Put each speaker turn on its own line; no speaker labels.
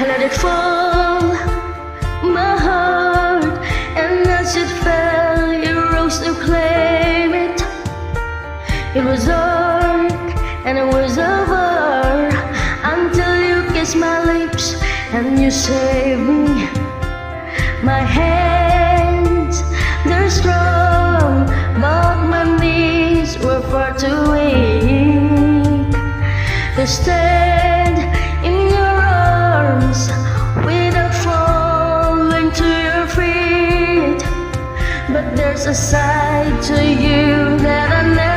I let it fall, my heart, and as it fell, you rose to claim it. It was dark and it was over until you kissed my lips and you saved me. My hands, they're strong, but my knees were far too weak to stand in your arms without falling to your feet. But there's a side to you that I never